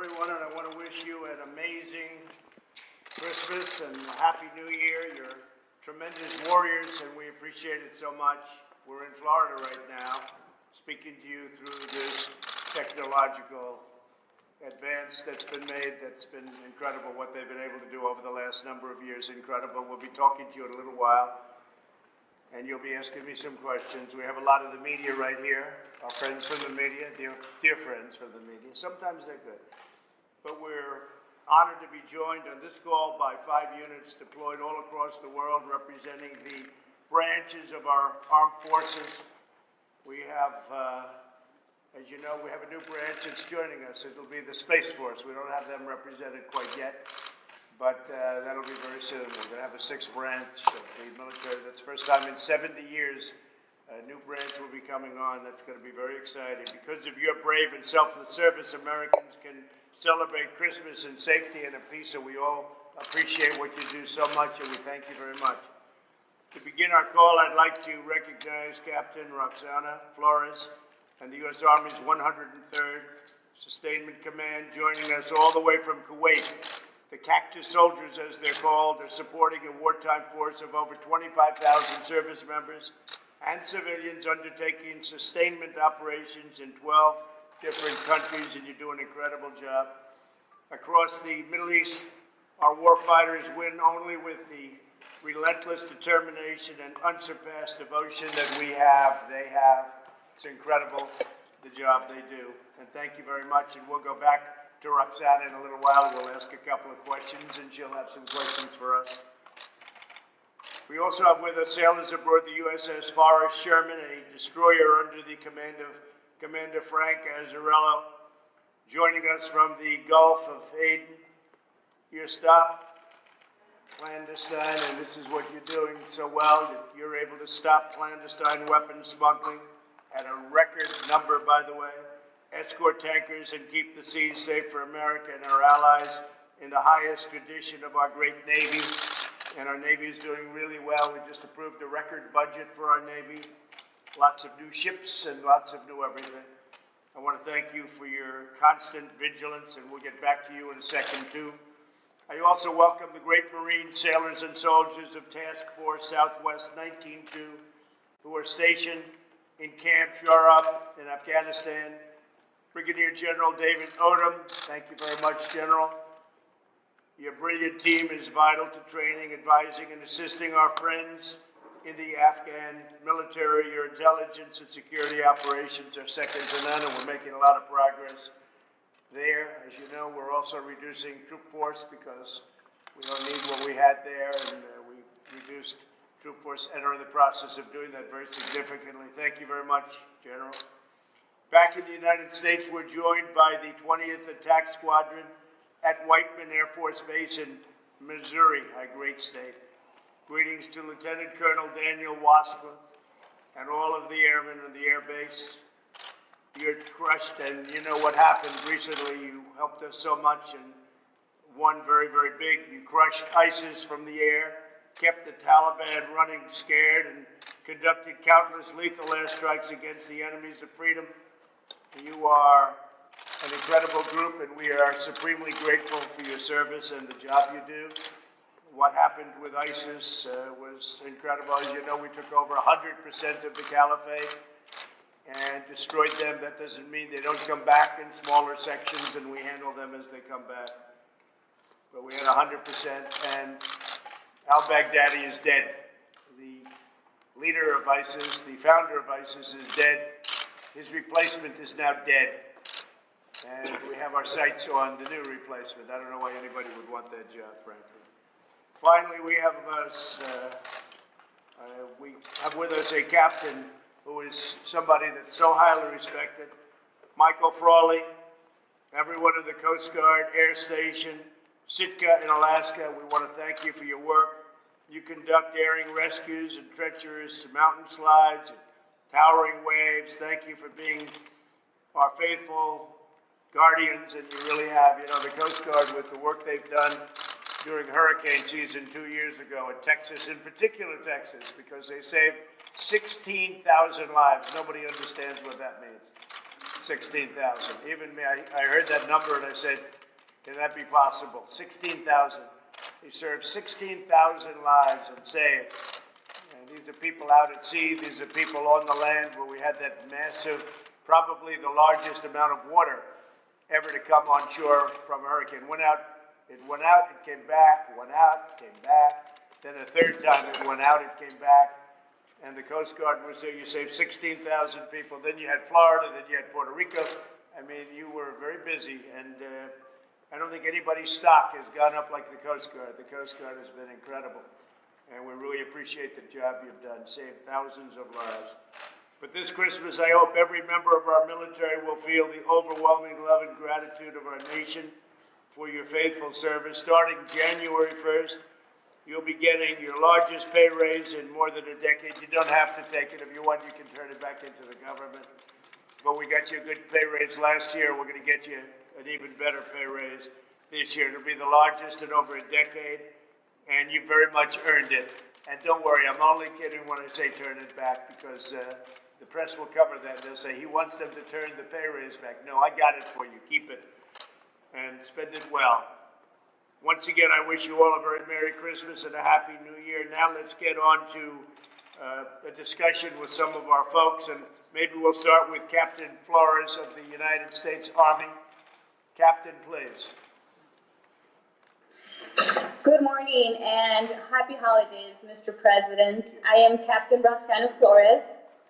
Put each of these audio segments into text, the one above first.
everyone, and I want to wish you an amazing Christmas and a Happy New Year. You're tremendous warriors, and we appreciate it so much. We're in Florida right now, speaking to you through this technological advance that's been made. That's been incredible, what they've been able to do over the last number of years. Incredible. We'll be talking to you in a little while, and you'll be asking me some questions. We have a lot of the media right here, our friends from the media, dear friends from the media. Sometimes they're good. But we're honored to be joined on this call by 5 units deployed all across the world, representing the branches of our armed forces. We have, as you know, we have a new branch that's joining us. It'll be the Space Force. We don't have them represented quite yet, but that'll be very soon. We're going to have a 6th branch of the military. That's the first time in 70 years a new branch will be coming on. That's going to be very exciting. Because of your brave and selfless service, Americans can celebrate Christmas in safety and in peace, and we all appreciate what you do so much, and we thank you very much. To begin our call, I'd like to recognize Captain Roxana Flores and the U.S. Army's 103rd Sustainment Command, joining us all the way from Kuwait. The Cactus Soldiers, as they're called, are supporting a wartime force of over 25,000 service members and civilians undertaking sustainment operations in 12 different countries, and you do an incredible job. Across the Middle East, our warfighters win only with the relentless determination and unsurpassed devotion that we have, they have. It's incredible, the job they do. And thank you very much, and we'll go back to Roxana in a little while. We'll ask a couple of questions, and she'll have some questions for us. We also have with us sailors aboard the USS Forrest Sherman, a destroyer under the command of Commander Frank Azzarello, joining us from the Gulf of Aden. You're stopped clandestine, and this is what you're doing so well, that you're able to stop clandestine weapons smuggling at a record number, by the way, escort tankers, and keep the seas safe for America and our allies in the highest tradition of our great Navy. And our Navy is doing really well. We just approved a record budget for our Navy. Lots of new ships and lots of new everything. I want to thank you for your constant vigilance, and we'll get back to you in a second, too. I also welcome the great Marine sailors and soldiers of Task Force Southwest 19-2 who are stationed in Camp Shorab in Afghanistan. Brigadier General David Odom, thank you very much, General. Your brilliant team is vital to training, advising, and assisting our friends in the Afghan military. Your intelligence and security operations are second to none, and we're making a lot of progress there. As you know, we're also reducing troop force because we don't need what we had there, and we reduced troop force and are in the process of doing that very significantly. Thank you very much, General. Back in the United States, we're joined by the 20th Attack Squadron at Whiteman Air Force Base in Missouri, a great state. Greetings to Lieutenant Colonel Daniel Wadsworth and all of the airmen on the air base. You're crushed, and you know what happened recently. You helped us so much, and one very, very big. You crushed ISIS from the air, kept the Taliban running scared, and conducted countless lethal airstrikes against the enemies of freedom. You are an incredible group, and we are supremely grateful for your service and the job you do. What happened with ISIS was incredible. As you know, we took over 100% of the caliphate and destroyed them. That doesn't mean they don't come back in smaller sections, and we handle them as they come back. But we had 100%, and al-Baghdadi is dead. The leader of ISIS, the founder of ISIS, is dead. His replacement is now dead. And we have our sights on the new replacement. I don't know why anybody would want that job, frankly. Finally, we have with us a captain who is somebody that's so highly respected, Michael Frawley, everyone in the Coast Guard Air Station, Sitka in Alaska. We want to thank you for your work. You conduct daring rescues and treacherous mountain slides and towering waves. Thank you for being our faithful guardians, and you really have. You know, the Coast Guard, with the work they've done during hurricane season 2 years ago in Texas, in particular Texas, because they saved 16,000 lives. Nobody understands what that means. 16,000. Even me, I heard that number and I said, Can that be possible? 16,000. They served 16,000 lives and saved. And these are people out at sea. These are people on the land where we had that massive, probably the largest amount of water ever to come on shore from a hurricane. It went out, it came back, went out, came back. Then a third time it went out, it came back. And the Coast Guard was there. You saved 16,000 people. Then you had Florida, then you had Puerto Rico. I mean, you were very busy. And I don't think anybody's stock has gone up like the Coast Guard. The Coast Guard has been incredible. And we really appreciate the job you've done, saved thousands of lives. But this Christmas, I hope every member of our military will feel the overwhelming love and gratitude of our nation for your faithful service. Starting January 1st, you'll be getting your largest pay raise in more than a decade. You don't have to take it. If you want, you can turn it back into the government. But we got you a good pay raise last year. We're going to get you an even better pay raise this year. It'll be the largest in over a decade, and you very much earned it. And don't worry, I'm only kidding when I say turn it back, because the press will cover that. They'll say he wants them to turn the pay raise back. No, I got it for you. Keep it and spend it well. Once again, I wish you all a very Merry Christmas and a Happy New Year. Now let's get on to a discussion with some of our folks, and maybe we'll start with Captain Flores of the United States Army. Captain, please. Good morning and happy holidays, Mr. President. I am Captain Roxana Flores,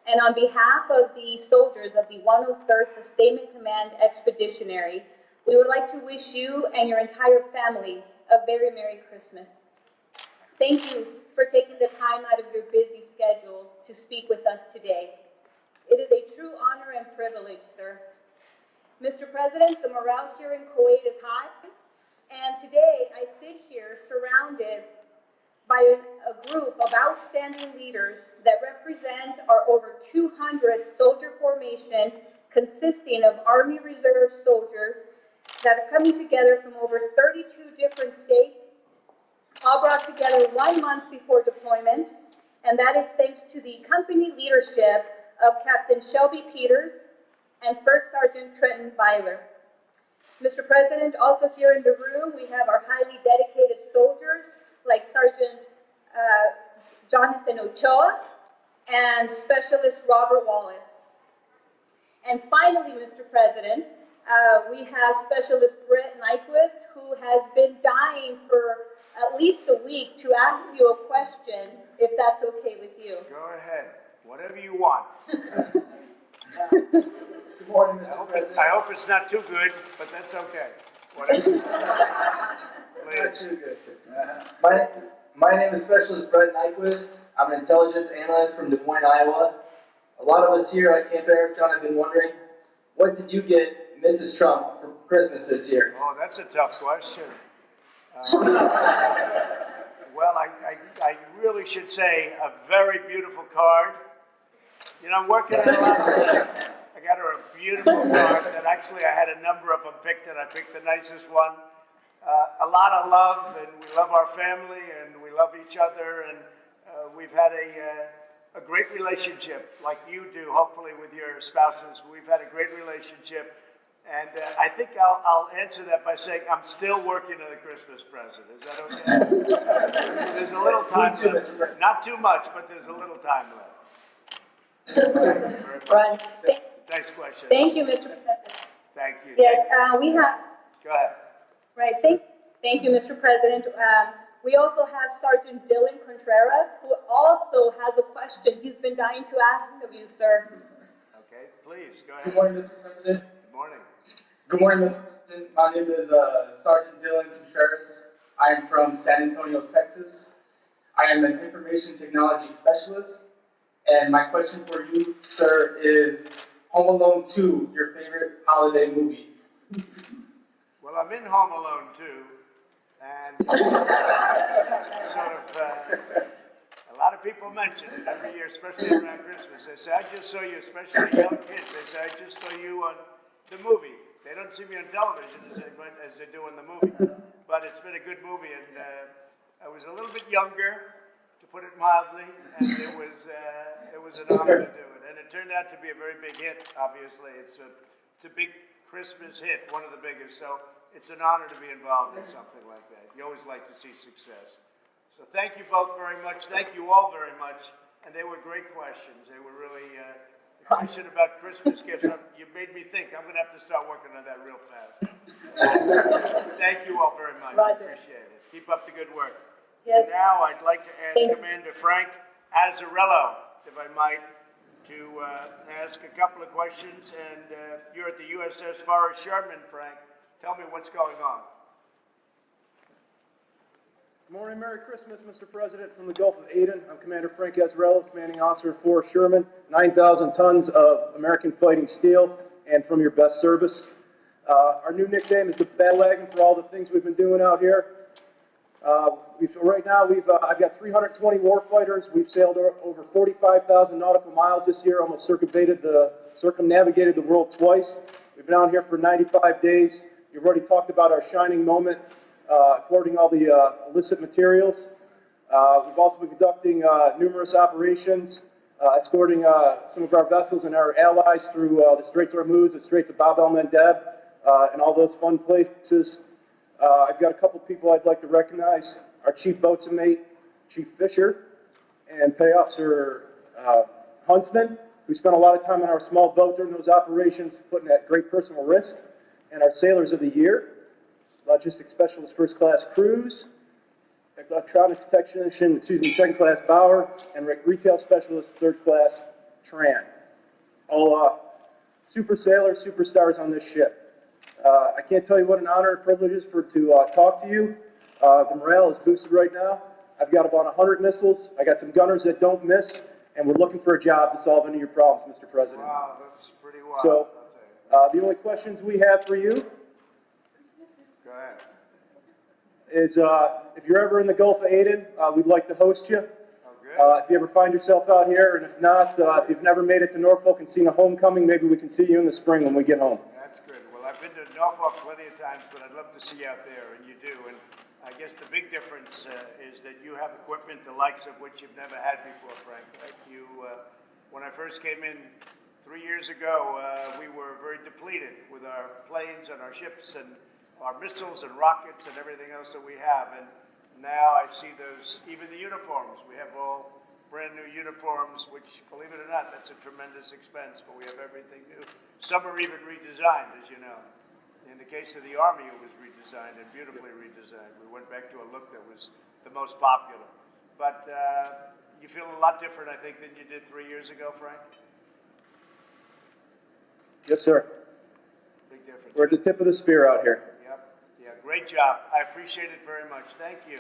and on behalf of the soldiers of the 103rd Sustainment Command Expeditionary, we would like to wish you and your entire family a very Merry Christmas. Thank you for taking the time out of your busy schedule to speak with us today. It is a true honor and privilege, sir. Mr. President, the morale here in Kuwait is high, and today I sit here surrounded by a group of outstanding leaders that represent our over 200 soldier formation consisting of Army Reserve soldiers that are coming together from over 32 different states, all brought together 1 month before deployment, and that is thanks to the company leadership of Captain Shelby Peters and First Sergeant Trenton Byler. Mr. President, also here in the room, we have our highly dedicated soldiers like Sergeant Jonathan Ochoa and Specialist Robert Wallace. And finally, Mr. President, we have Specialist Brett Nyquist, who has been dying for at least a week to ask you a question, if that's okay with you. Go ahead. Whatever you want. Good morning, Mr. President. I hope it's not too good, but that's okay. Whatever. Not too good. My name is Specialist Brett Nyquist. I'm an intelligence analyst from Des Moines, Iowa. A lot of us here at Camp Arifjan have been wondering, what did you get Mrs. Trump for Christmas this year? Oh, that's a tough question. Well, I really should say a very beautiful card. You know, I'm working on a lot of things. I got her a beautiful card that actually I had a number of them picked, and I picked the nicest one. A lot of love, and we love our family, and we love each other, and we've had a great relationship, like you do, hopefully, with your spouses. We've had a great relationship, and I think I'll answer that by saying I'm still working on a Christmas present. Is that okay? There's a little time left. Not too much, but there's a little time left. Thank you very much. Right. Next question. Thank you, Mr. President. Thank you. Yes, we have. Go ahead. Right. Thank you, Mr. President. We also have Sergeant Dylan Contreras, who also has a question he's been dying to ask of you, sir. Okay, please, go Good ahead. morning, Mr. President. Good morning. Good morning, Mr. President. My name is Sergeant Dylan Contreras. I am from San Antonio, Texas. I am an information technology specialist. And my question for you, sir, is Home Alone 2, your favorite holiday movie? Well, I'm in Home Alone too, and sort of a lot of people mention it every year, especially around Christmas. They say, I just saw you, especially young kids. They say, I just saw you on the movie. They don't see me on television as they do in the movie. But it's been a good movie, and I was a little bit younger, to put it mildly, and it was an honor to do it. And it turned out to be a very big hit, obviously. It's a big Christmas hit, one of the biggest. So it's an honor to be involved in something like that. You always like to see success. So thank you both very much. Thank you all very much. And they were great questions. They were really, the question about Christmas gifts, you made me think. I'm going to have to start working on that real fast. Thank you all very much. I appreciate it. Keep up the good work. Yes. Now I'd like to ask Commander Frank Azzarello, if I might, to ask a couple of questions. And you're at the USS Forrest Sherman, Frank. Tell me what's going on. Good morning, Merry Christmas, Mr. President. From the Gulf of Aden, I'm Commander Frank Azzarello, Commanding Officer of Forrest Sherman, 9,000 tons of American fighting steel, and from your best service. Our new nickname is the Battle Wagon for all the things we've been doing out here. Right now, I've got 320 warfighters. We've sailed over 45,000 nautical miles this year, almost circumnavigated the world twice. We've been out here for 95 days. You've already talked about our shining moment, hoarding all the illicit materials. We've also been conducting numerous operations, escorting some of our vessels and our allies through the Straits of Hormuz, the Straits of Bab el-Mandeb, and all those fun places. I've got a couple people I'd like to recognize. Our Chief Boatswain Mate, Chief Fisher, and Petty Officer Huntsman, who spent a lot of time on our small boat during those operations, putting at great personal risk, and our Sailors of the Year, Logistics Specialist First Class Cruz, Electronics Technician, Second Class Bauer, and Retail Specialist Third Class Tran. All super sailors, superstars on this ship. I can't tell you what an honor and privilege it is to talk to you. The morale is boosted right now. I've got about 100 missiles. I got some gunners that don't miss, and we're looking for a job to solve any of your problems, Mr. President. Wow, that's pretty wild. So, the only questions we have for you Go ahead. is if you're ever in the Gulf of Aden, we'd like to host you. Oh, good. If you ever find yourself out here, and if not, if you've never made it to Norfolk and seen a homecoming, maybe we can see you in the spring when we get home. That's good. Well, I've been to Norfolk plenty of times, but I'd love to see you out there, and you do. And I guess the big difference is that you have equipment the likes of which you've never had before, Frank. Right? When I first came in 3 years ago, we were very depleted with our planes and our ships and our missiles and rockets and everything else that we have. And now I see those, even the uniforms. We have all brand new uniforms, which, believe it or not, that's a tremendous expense, but we have everything new. Some are even redesigned, as you know. In the case of the Army, it was redesigned and beautifully redesigned. We went back to a look that was the most popular. But you feel a lot different, I think, than you did 3 years ago, Frank? Yes, sir. Big difference. We're at the tip of the spear out here. Yep. Yeah, great job. I appreciate it very much. Thank you.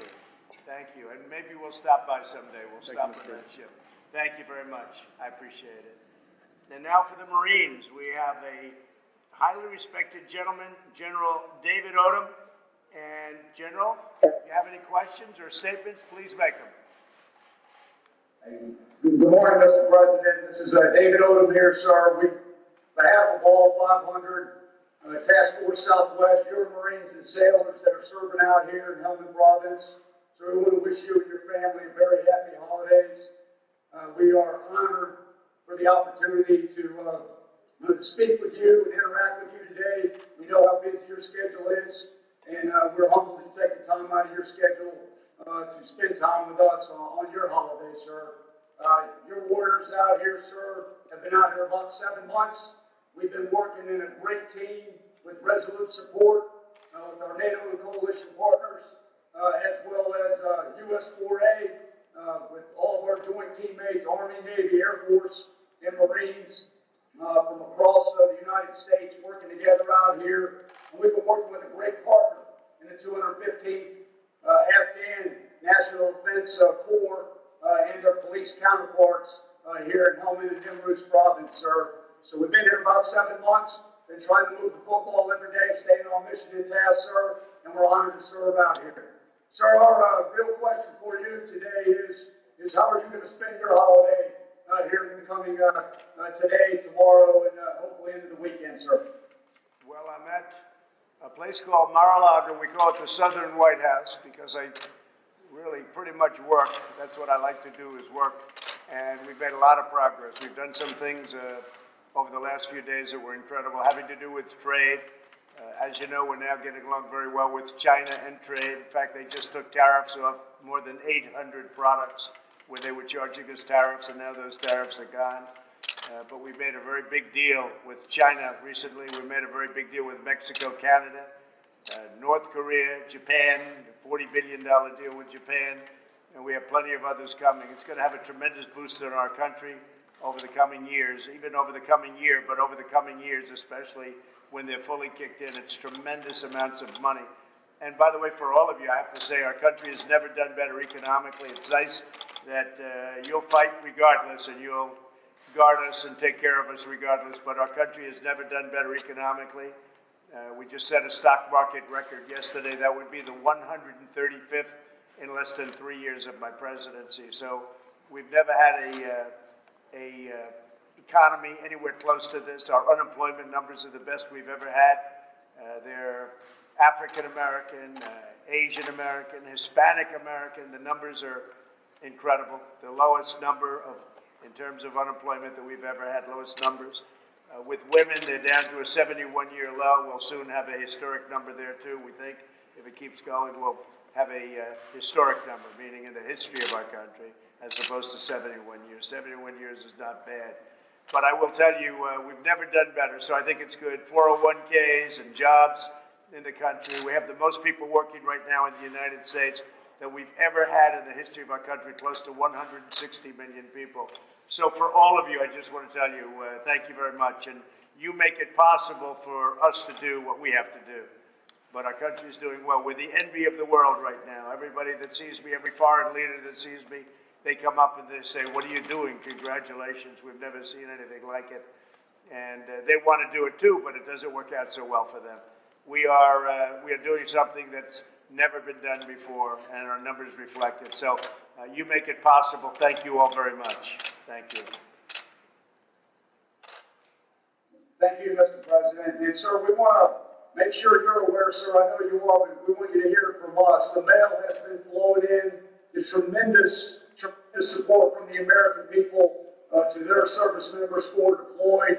Thank you. And maybe we'll stop by someday. We'll stop on that ship. Thank you very much. I appreciate it. And now for the Marines, we have a highly respected gentleman, General David Odom. And General, if you have any questions or statements, please make them. Good morning, Mr. President. This is David Odom here, sir. On behalf of all 500 Task Force Southwest, your Marines and sailors that are serving out here in Helmand Province, so we want to wish you and your family a very happy holidays. We are honored for the opportunity to speak with you and interact with you today. We know how busy your schedule is, and we're humbled you take the time out of your schedule to spend time with us on your holiday, sir. Your warriors out here, sir, have been out here about 7 months. We've been working in a great team with resolute support with our NATO and coalition partners, as well as US 4A, with all of our joint teammates, Army, Navy, Air Force, and Marines from across the United States working together out here. And we've been working with a great partner in the 215th Afghan National Defense Corps and their police counterparts here in Helmand and Nimruz Province, sir. So we've been here about 7 months, been trying to move the football every day, staying on mission and task, sir, and we're honored to serve out here. Sir, our real question for you today is how are you going to spend your holiday here in the coming today, tomorrow, and hopefully into the weekend, sir? Well, I'm at a place called Mar-a-Lago. We call it the Southern White House because I really pretty much work. That's what I like to do, is work. And we've made a lot of progress. We've done some things over the last few days that were incredible, having to do with trade. As you know, we're now getting along very well with China and trade. In fact, they just took tariffs off more than 800 products where they were charging us tariffs, and now those tariffs are gone. But we made a very big deal with China recently. We made a very big deal with Mexico, Canada, North Korea, Japan, a $40 billion deal with Japan, and we have plenty of others coming. It's going to have a tremendous boost in our country over the coming years, even over the coming year, but over the coming years, especially when they're fully kicked in. It's tremendous amounts of money. And by the way, for all of you, I have to say our country has never done better economically. It's nice that you'll fight regardless and you'll guard us and take care of us regardless, but our country has never done better economically. We just set a stock market record yesterday. That would be the 135th in less than 3 years of my presidency. So we've never had a economy anywhere close to this. Our unemployment numbers are the best we've ever had. They're African American, Asian American, Hispanic American. The numbers are incredible. The lowest number in terms of unemployment that we've ever had, lowest numbers. With women, they're down to a 71-year low. We'll soon have a historic number there too. We think if it keeps going, we'll have a historic number, meaning in the history of our country, as opposed to 71 years. 71 years is not bad. But I will tell you, we've never done better, so I think it's good. 401ks and jobs in the country. We have the most people working right now in the United States that we've ever had in the history of our country, close to 160 million people. So for all of you, I just want to tell you, thank you very much. And you make it possible for us to do what we have to do. But our country is doing well. We're the envy of the world right now. Everybody that sees me, every foreign leader that sees me, they come up and they say, what are you doing? Congratulations. We've never seen anything like it. And they want to do it too, but it doesn't work out so well for them. We are doing something that's never been done before, and our numbers reflect it. So you make it possible. Thank you all very much. Thank you. Thank you, Mr. President. And sir, we want to make sure you're aware, sir, I know you are, but we want you to hear it from us. The mail has been flowing in. The tremendous support from the American people to their service members who are deployed.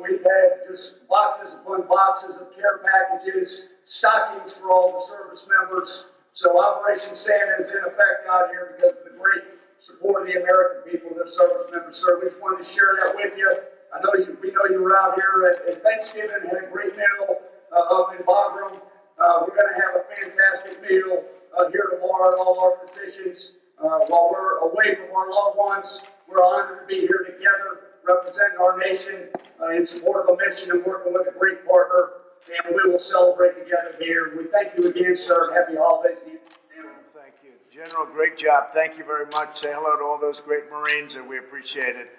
We've had just boxes upon boxes of care packages, stockings for all the service members. So Operation Santa is in effect out here because of the great support of the American people, their service members. Sir, we just wanted to share that with you. We know you were out here at Thanksgiving, had a great meal up in Bagram. We're going to have a fantastic meal here tomorrow at all our positions. While we're away from our loved ones, we're honored to be here together, representing our nation in support of a mission and working with a great partner. And we will celebrate together here. We thank you again, sir. Happy holidays to you. Thank you. General, great job. Thank you very much. Say hello to all those great Marines, and we appreciate it.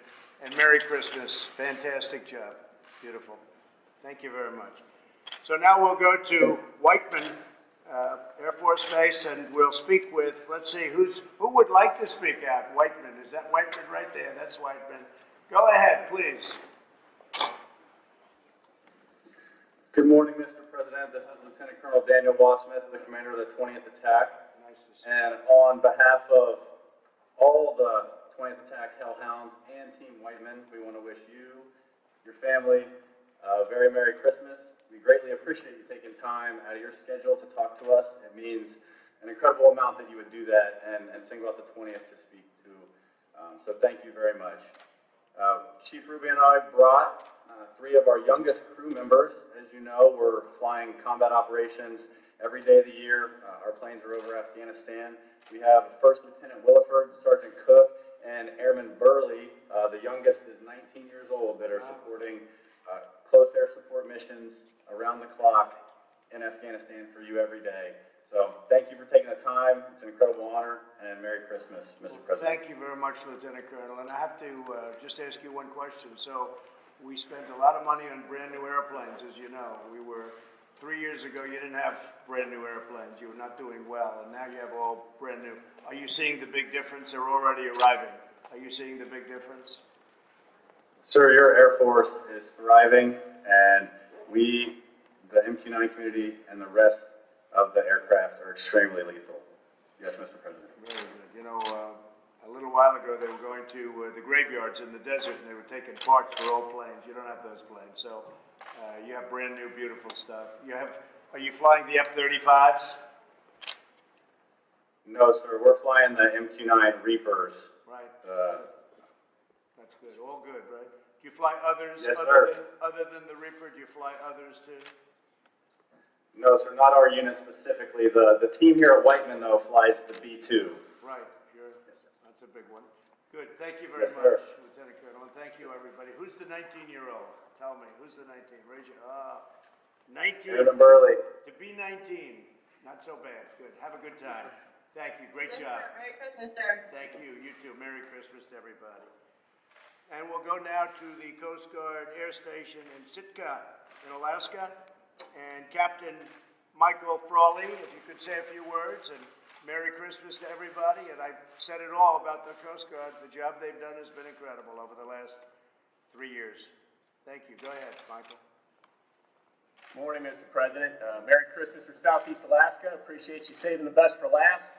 And Merry Christmas. Fantastic job. Beautiful. Thank you very much. So now we'll go to Whiteman Air Force Base, and we'll speak with, let's see, who would like to speak out? Whiteman. Is that Whiteman right there? That's Whiteman. Go ahead, please. Good morning, Mr. President. This is Lieutenant Colonel Daniel Wassmith, the commander of the 20th Attack. Nice to see you. And on behalf of all the 20th Attack Hellhounds and Team Whiteman, we want to wish you, your family, a very Merry Christmas. We greatly appreciate you taking time out of your schedule to talk to us. It means an incredible amount that you would do that and single out the 20th to speak to. So thank you very much. Chief Ruby and I brought 3 of our youngest crew members. As you know, we're flying combat operations every day of the year. Our planes are over Afghanistan. We have First Lieutenant Williford, Sergeant Cook, and Airman Burley. The youngest is 19 years old, that are supporting close air support missions around the clock in Afghanistan for you every day. So thank you for taking the time. It's an incredible honor, and Merry Christmas, Mr. President. Thank you very much, Lieutenant Colonel. And I have to just ask you one question. So we spent a lot of money on brand new airplanes, as you know. 3 years ago, you didn't have brand new airplanes. You were not doing well, and now you have all brand new. Are you seeing the big difference? They're already arriving. Are you seeing the big difference? Sir, your Air Force is thriving, and we, the MQ-9 community, and the rest of the aircraft are extremely lethal. Yes, Mr. President. Very good. You know, a little while ago, they were going to the graveyards in the desert, and they were taking parts for old planes. You don't have those planes. So You have brand new, beautiful stuff. Are you flying the F-35s? No, sir, we're flying the MQ-9 Reapers. Right. Uh, That's good. All good, right? Do you fly others? Yes, sir. Other than the Reaper, do you fly others too? No, sir, not our unit specifically. The team here at Whiteman, though, flies the B-2. Right, sure. Yes, sir. That's a big one. Good. Thank you very Yes, much, sir. Lieutenant Colonel, and thank you, everybody. Who's the 19-year-old? Tell me, who's the 19? Raise your, 19. Aaron Burley. To be 19, not so bad. Good. Have a good time. Thank you. Great Yes, job. sir. Merry Christmas, sir. Thank you. You too. Merry Christmas to everybody. And we'll go now to the Coast Guard Air Station in Sitka, in Alaska. And Captain Michael Frawley, if you could say a few words, and Merry Christmas to everybody. And I said it all about the Coast Guard. The job they've done has been incredible over the last 3 years. Thank you. Go ahead, Michael. Morning, Mr. President. Merry Christmas from Southeast Alaska. Appreciate you saving the best for last.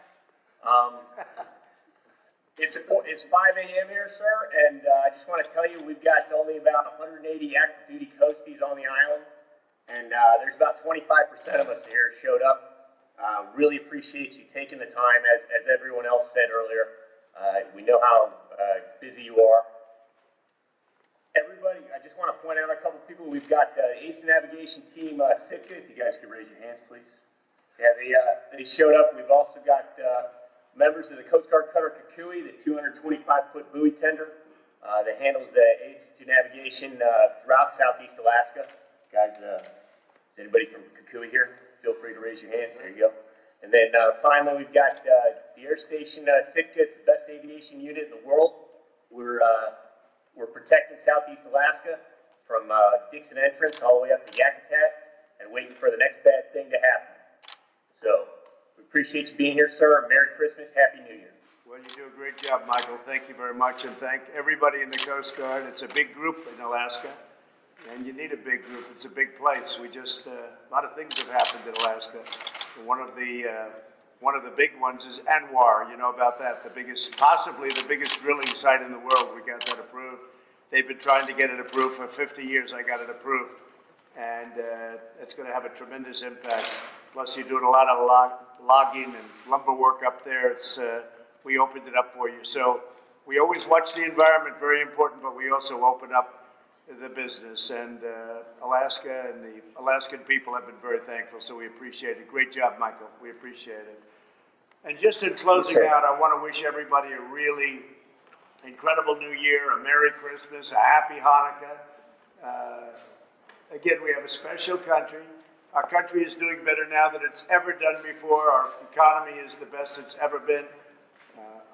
It's 5 a.m. here, sir, and I just want to tell you we've got only about 180 active duty coasties on the island, and there's about 25% of us here showed up. Really appreciate you taking the time, as everyone else said earlier. We know how busy you are. Everybody, I just want to point out a couple people. We've got the Ace Navigation Team Sitka. If you guys could raise your hands, please. Yeah, they showed up. We've also got members of the Coast Guard Cutter Kukui, the 225-foot buoy tender that handles the aids to navigation throughout Southeast Alaska. Guys, is anybody from Kukui here? Feel free to raise your hands. There you go. And then finally, we've got the Air Station Sitka. It's the best aviation unit in the world. We're protecting Southeast Alaska from Dixon Entrance all the way up to Yakutat and waiting for the next bad thing to happen. So, we appreciate you being here, sir. Merry Christmas, Happy New Year. Well, you do a great job, Michael. Thank you very much, and thank everybody in the Coast Guard. It's a big group in Alaska, and you need a big group. It's a big place. We just a lot of things have happened in Alaska. One of the big ones is Anwar. You know about that? Possibly the biggest drilling site in the world. We got that approved. They've been trying to get it approved for 50 years. I got it approved, and it's going to have a tremendous impact. Plus, you're doing a lot of logging and lumber work up there. We opened it up for you. So we always watch the environment, very important, but we also open up the business. And Alaska and the Alaskan people have been very thankful, so we appreciate it. Great job, Michael. We appreciate it. And just in closing out, I want to wish everybody a really incredible New Year, a Merry Christmas, a Happy Hanukkah. Again, we have a special country. Our country is doing better now than it's ever done before. Our economy is the best it's ever been.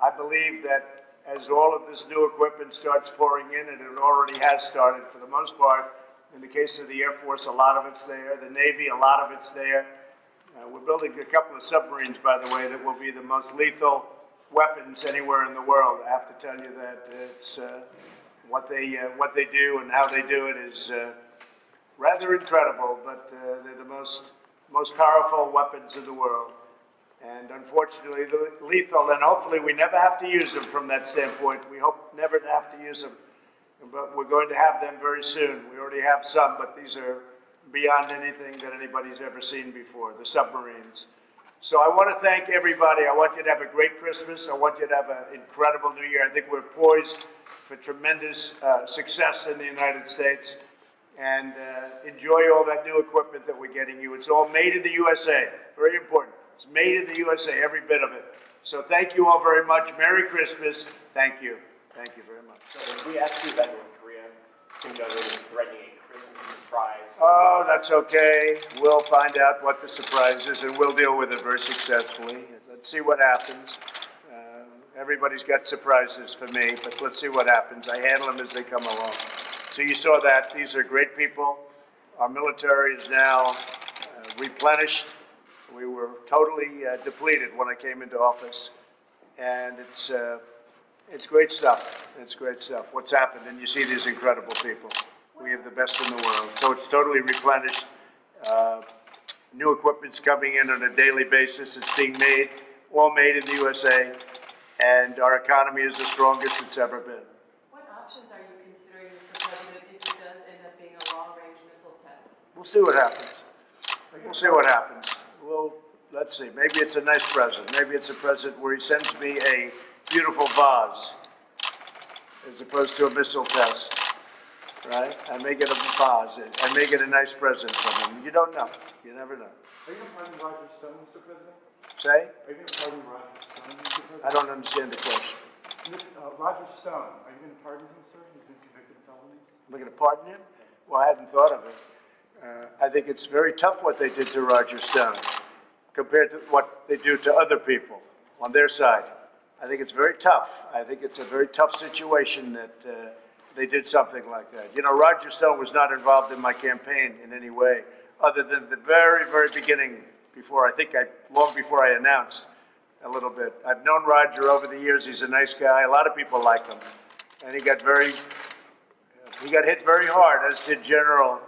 I believe that as all of this new equipment starts pouring in, and it already has started for the most part, in the case of the Air Force, a lot of it's there. The Navy, a lot of it's there. We're building a couple of submarines, by the way, that will be the most lethal weapons anywhere in the world. I have to tell you that it's what they do and how they do it is rather incredible, but they're the most powerful weapons in the world. And unfortunately, lethal, and hopefully we never have to use them from that standpoint. We hope never to have to use them, but we're going to have them very soon. We already have some, but these are beyond anything that anybody's ever seen before, the submarines. So I want to thank everybody. I want you to have a great Christmas. I want you to have an incredible New Year. I think we're poised for tremendous success in the United States. And enjoy all that new equipment that we're getting you. It's all made in the USA. Very important. It's made in the USA, every bit of it. So thank you all very much. Merry Christmas. Thank you. Thank you very much. So we asked you about North Korea. Kim Jong-un is threatening a Christmas surprise. Oh, that's okay. We'll find out what the surprise is, and we'll deal with it very successfully. Let's see what happens. Everybody's got surprises for me, but let's see what happens. I handle them as they come along. So you saw that. These are great people. Our military is now replenished. We were totally depleted when I came into office, and it's great stuff. It's great stuff. What's happened, and you see these incredible people. We have the best in the world. So it's totally replenished. New equipment's coming in on a daily basis. It's being made, all made in the USA, and our economy is the strongest it's ever been. What options are you considering, Mr. President, if it does end up being a long-range missile We'll see what happens. We'll see what happens. Let's see. Maybe it's a nice present. Maybe it's a present where he sends me a beautiful vase as opposed to a missile test, right? I may get a vase. I may get a nice present from him. You don't know. You never know. Are you going to pardon Roger Stone, Mr. President? Say? Are you going to pardon Roger Stone, Mr. President? I don't understand the question. Roger Stone, are you going to pardon him, sir? He's been convicted of felonies. Am I going to pardon him? Well, I hadn't thought of it. I think it's very tough what they did to Roger Stone compared to what they do to other people on their side. I think it's very tough. I think it's a very tough situation that they did something like that. You know, Roger Stone was not involved in my campaign in any way, other than the very, very beginning, long before I announced a little bit. I've known Roger over the years. He's a nice guy. A lot of people like him. And he got hit very hard, as did General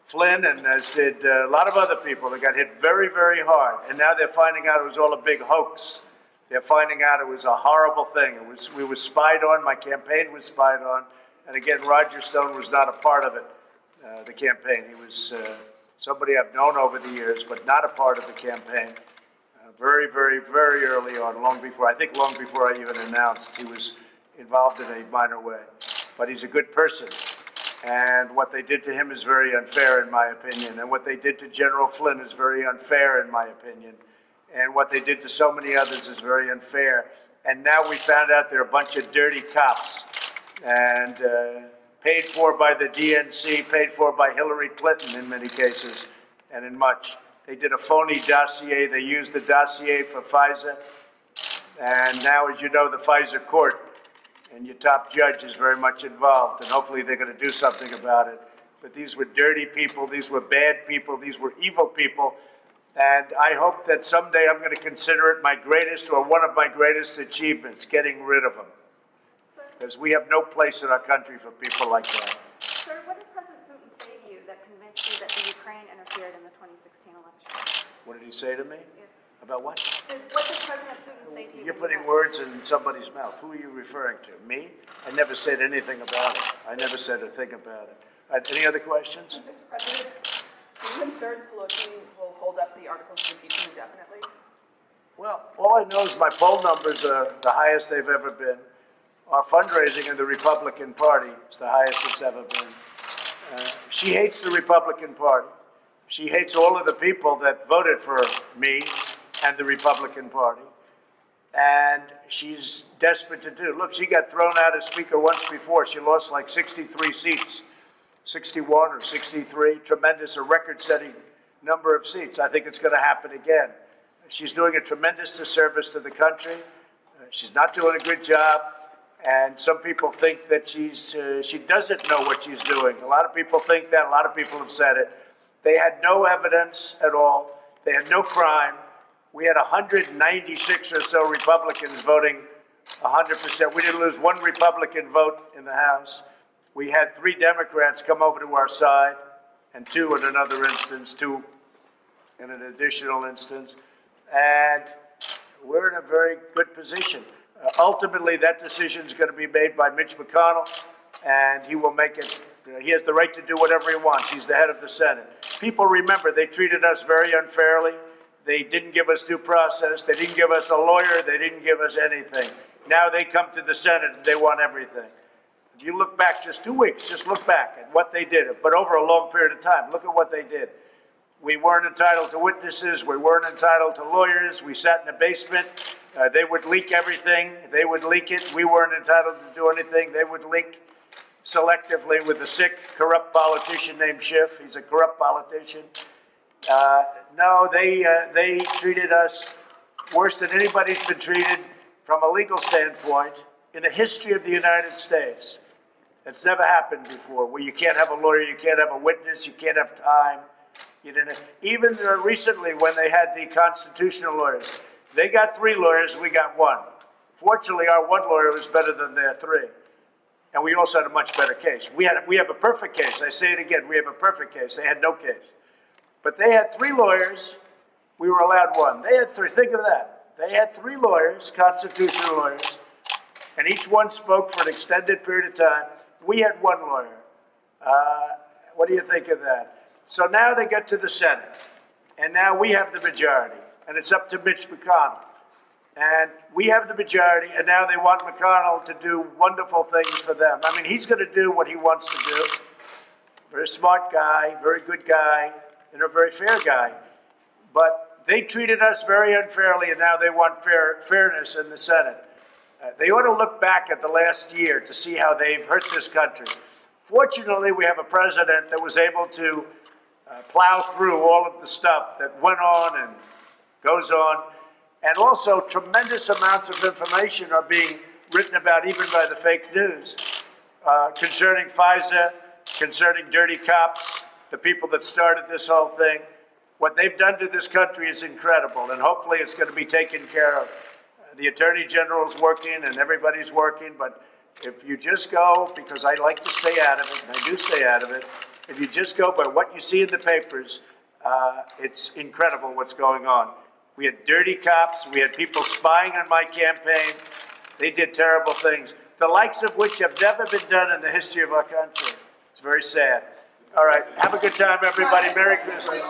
Flynn, and as did a lot of other people. They got hit very, very hard. And now they're finding out it was all a big hoax. They're finding out it was a horrible thing. We were spied on. My campaign was spied on. And again, Roger Stone was not a part of it, the campaign. He was somebody I've known over the years, but not a part of the campaign. Very, very, very early on, long before I even announced, he was involved in a minor way. But he's a good person. And what they did to him is very unfair, in my opinion. And what they did to General Flynn is very unfair, in my opinion. And what they did to so many others is very unfair. And now we found out they're a bunch of dirty cops. And paid for by the DNC, paid for by Hillary Clinton in many cases, and in much. They did a phony dossier. They used the dossier for FISA. And now, as you know, the FISA court and your top judge is very much involved, and hopefully they're going to do something about it. But these were dirty people. These were bad people. These were evil people. And I hope that someday I'm going to consider it my greatest or one of my greatest achievements, getting rid of them. Because we have no place in our country for people like that. Sir, what did President Putin say to you that convinced you that the Ukraine interfered in the 2016 election? What did he say to me? Yeah. About what? What did President Putin say to you? You're putting words in somebody's mouth. Who are you referring to? Me? I never said anything about it. I never said a thing about it. Any other questions? Mr. President, are you concerned Pelosi will hold up the articles of impeachment indefinitely? Well, all I know is my poll numbers are the highest they've ever been. Our fundraising in the Republican Party is the highest it's ever been. She hates the Republican Party. She hates all of the people that voted for me and the Republican Party. And she's desperate to do. Look, she got thrown out as Speaker once before. She lost like 63 seats, 61 or 63. Tremendous, a record-setting number of seats. I think it's going to happen again. She's doing a tremendous disservice to the country. She's not doing a good job. And some people think that she doesn't know what she's doing. A lot of people think that. A lot of people have said it. They had no evidence at all. They had no crime. We had 196 or so Republicans voting 100%. We didn't lose one Republican vote in the House. We had 3 Democrats come over to our side, and 2 in another instance, 2 in an additional instance. And we're in a very good position. Ultimately, that decision is going to be made by Mitch McConnell, and he will make it. He has the right to do whatever he wants. He's the head of the Senate. People remember they treated us very unfairly. They didn't give us due process. They didn't give us a lawyer. They didn't give us anything. Now they come to the Senate and they want everything. If you look back just 2 weeks, just look back at what they did, but over a long period of time, look at what they did. We weren't entitled to witnesses. We weren't entitled to lawyers. We sat in the basement. They would leak everything. They would leak it. We weren't entitled to do anything. They would leak selectively with a sick, corrupt politician named Schiff. He's a corrupt politician. No, they treated us worse than anybody's been treated from a legal standpoint in the history of the United States. It's never happened before, where you can't have a lawyer, you can't have a witness, you can't have time. You didn't. Even recently, when they had the constitutional lawyers, they got 3 lawyers, we got 1. Fortunately, our 1 lawyer was better than their 3. And we also had a much better case. We have a perfect case. I say it again, we have a perfect case. They had no case. But they had 3 lawyers, we were allowed 1. They had 3, think of that. They had 3 lawyers, constitutional lawyers, and each one spoke for an extended period of time. We had 1 lawyer. What do you think of that? So now they get to the Senate, and now we have the majority, and it's up to Mitch McConnell. And we have the majority, and now they want McConnell to do wonderful things for them. I mean, he's going to do what he wants to do. Very smart guy, very good guy, and a very fair guy. But they treated us very unfairly, and now they want fairness in the Senate. They ought to look back at the last year to see how they've hurt this country. Fortunately, we have a president that was able to plow through all of the stuff that went on and goes on. And also, tremendous amounts of information are being written about, even by the fake news, concerning FISA, concerning dirty cops, the people that started this whole thing. What they've done to this country is incredible, and hopefully it's going to be taken care of. The Attorney General's working, and everybody's working, but if you just go, because I like to stay out of it, and I do stay out of it, if you just go by what you see in the papers, it's incredible what's going on. We had dirty cops. We had people spying on my campaign. They did terrible things, the likes of which have never been done in the history of our country. It's very sad. All right. Have a good time, everybody. Merry Christmas.